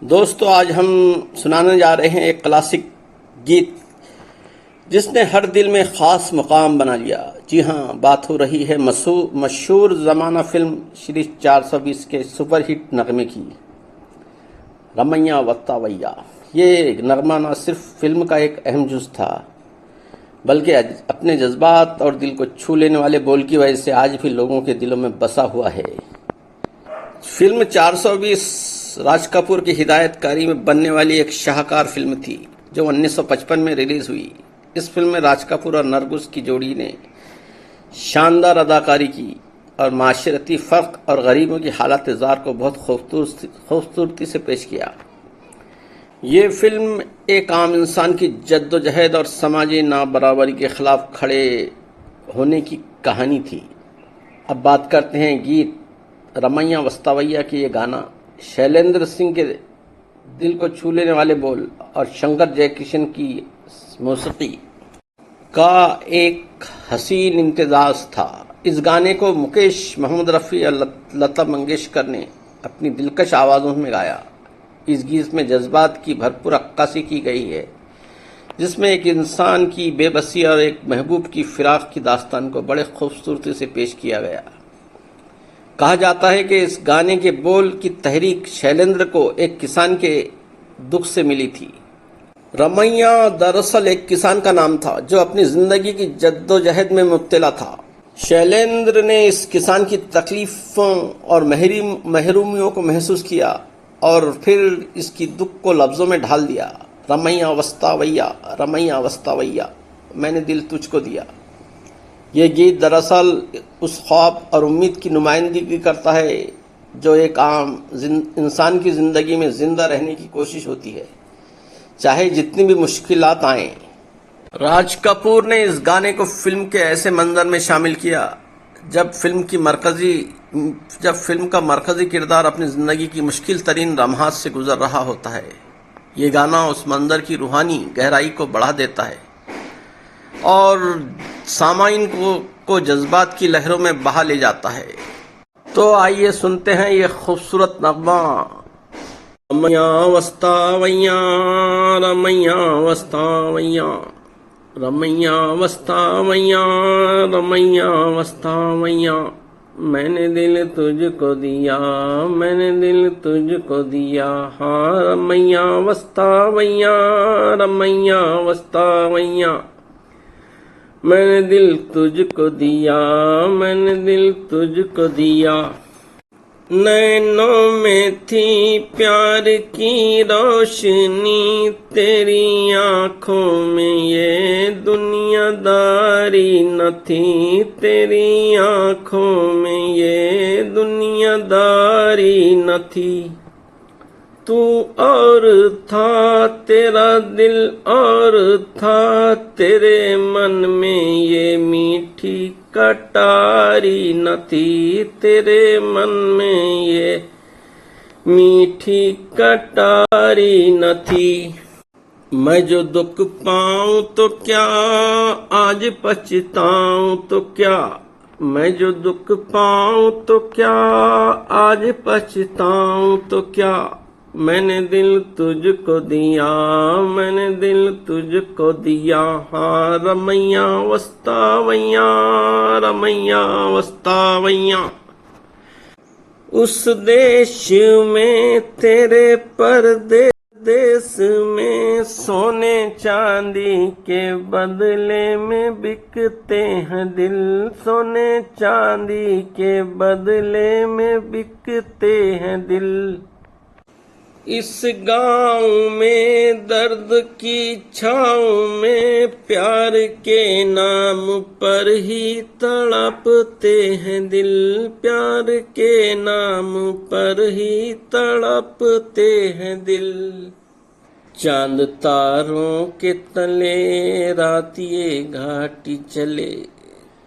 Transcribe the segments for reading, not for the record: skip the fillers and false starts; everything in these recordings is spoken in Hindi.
दोस्तों, आज हम सुनाने जा रहे हैं एक क्लासिक गीत जिसने हर दिल में ख़ास मुकाम बना लिया। जी हाँ, बात हो रही है मशहूर ज़माना फिल्म श्री 420 के सुपरहिट नगमे की, रमैया वत्तावैया। ये नगमा न सिर्फ फिल्म का एक अहम जुज़ था, बल्कि अपने जज्बात और दिल को छू लेने वाले बोल की वजह से आज भी लोगों के दिलों में बसा हुआ है। फिल्म 420 राज कपूर की हिदायतकारी में बनने वाली एक शाहकार फिल्म थी जो 1955 में रिलीज हुई। इस फिल्म में राज कपूर और नरगिस की जोड़ी ने शानदार अदाकारी की और माशरती फ़र्क और गरीबों की हालत ज़ार को बहुत खूबसूरती से पेश किया। ये फिल्म एक आम इंसान की जद्दोजहद और समाजी नाबराबरी के खिलाफ खड़े होने की कहानी थी। अब बात करते हैं गीत रमैया वस्तावैया की। ये गाना शैलेंद्र सिंह के दिल को छू लेने वाले बोल और शंकर जयकिशन की मौसीकी का एक हसीन इम्तिजाज था। इस गाने को मुकेश, मोहम्मद रफ़ी और लता मंगेशकर ने अपनी दिलकश आवाज़ों में गाया। इस गीत में जज्बात की भरपूर अक्कासी की गई है, जिसमें एक इंसान की बेबसी और एक महबूब की फिराक की दास्तान को बड़े खूबसूरती से पेश किया गया। कहा जाता है कि इस गाने के बोल की तहरीक शैलेंद्र को एक किसान के दुख से मिली थी। रमैया दरअसल एक किसान का नाम था जो अपनी जिंदगी की जद्दोजहद में मुब्तला था। शैलेंद्र ने इस किसान की तकलीफों और महरूमियों को महसूस किया और फिर इसकी दुख को लफ्जों में ढाल दिया। रमैया वस्तावैया, रमैया वस्तावैया, मैंने दिल तुझको दिया। ये गीत दरअसल उस ख्वाब और उम्मीद की नुमाइंदगी करता है जो एक आम इंसान की ज़िंदगी में ज़िंदा रहने की कोशिश होती है, चाहे जितनी भी मुश्किलात आएं। राज कपूर ने इस गाने को फिल्म के ऐसे मंजर में शामिल किया जब फिल्म का मरकज़ी किरदार अपनी ज़िंदगी की मुश्किल तरीन लम्हात से गुजर रहा होता है। ये गाना उस मंजर की रूहानी गहराई को बढ़ा देता है और सामाइन को जज्बात की लहरों में बहा ले जाता है। तो आइए सुनते हैं ये खूबसूरत नगमा, रमैया वस्तावैया, रमैया वस्तावैया, रमैया वस्तावैया, रमैया वस्तावैया, मैंने दिल तुझको दिया, मैंने दिल तुझको दिया, हाँ रमैया वस्तावैया, रमैया वस्तावैया, मैंने दिल तुझको दिया, मैंने दिल तुझको दिया। नैनों में थी प्यार की रोशनी, तेरी आँखों में ये दुनियादारी न थी, तेरी आँखों में ये दुनियादारी न थी। तू और था, तेरा दिल और था, तेरे मन में ये मीठी कटारी न थी, तेरे मन में ये मीठी कटारी न थी। मैं जो दुख पाऊं तो क्या, आज पछताऊं तो क्या, मैं जो दुख पाऊं तो क्या, आज पछताऊं तो क्या, मैंने दिल तुझको दिया, मैंने दिल तुझको दिया, हाँ रमैया वस्तावैया, रमैया वस्तावैया। उस देश में तेरे परदेश में सोने चांदी के बदले में बिकते हैं दिल, सोने चांदी के बदले में बिकते हैं दिल। इस गाँव में दर्द की छाँव में प्यार के नाम पर ही तड़पते हैं दिल, प्यार के नाम पर ही तड़पते हैं दिल। चांद तारों के तले रात ये घाटी चले,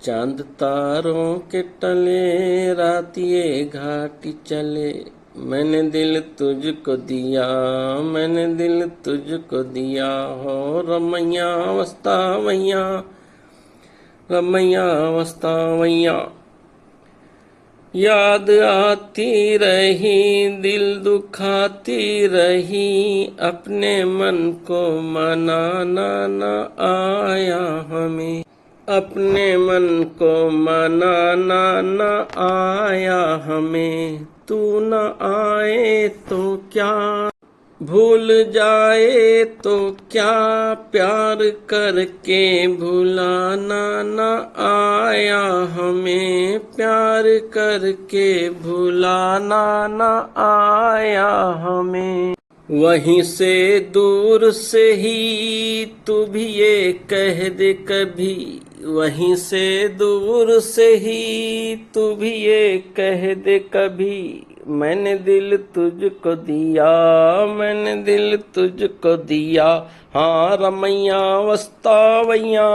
चांद तारों के तले रात ये घाटी चले, मैंने दिल तुझको दिया, मैंने दिल तुझको दिया, हो रमैया वस्तावैया, रमैया वस्तावैया, याद आती रही, दिल दुखाती रही, अपने मन को मनाना न आया हमें, अपने मन को मनाना न आया हमें। तू न आए तो क्या, भूल जाए तो क्या, प्यार करके भुलाना न आया हमें, प्यार करके भुलाना न आया हमें। वहीं से दूर से ही तू भी ये कह दे कभी, वहीं से दूर से ही तू भी ये कह दे कभी, मैंने दिल तुझको दिया, मैंने दिल तुझको दिया। हाँ रमैया वस्तावैया,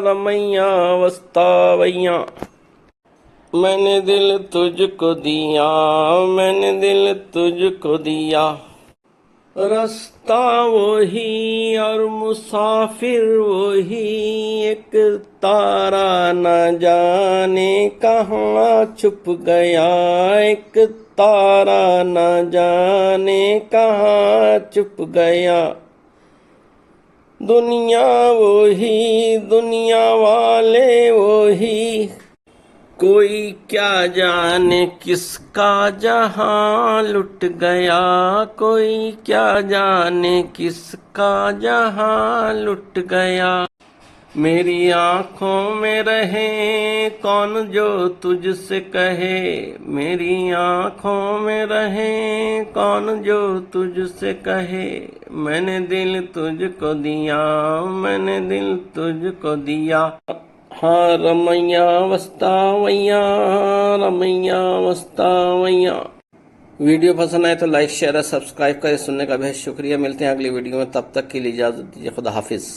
रमैया वस्तावैया, मैंने दिल तुझको दिया, मैंने दिल तुझको दिया। रास्ता वही और मुसाफिर वही, एक तारा न जाने कहाँ छुप गया, एक तारा न जाने कहाँ छुप गया। दुनिया वही, दुनिया वाले वही, कोई क्या जाने किसका जहां लुट गया, कोई क्या जाने किसका जहां लुट गया। मेरी आंखों में रहे कौन जो तुझसे कहे, मेरी आंखों में रहे कौन जो तुझसे कहे, मैंने दिल तुझको दिया, मैंने दिल तुझको दिया। हाँ रमैया वस्तावैया, रमैया वस्तावैया। वीडियो पसंद आए तो लाइक शेयर और सब्सक्राइब करें। सुनने का बेहद शुक्रिया। मिलते हैं अगली वीडियो में, तब तक के लिए इजाजत दीजिए। खुदा हाफिज।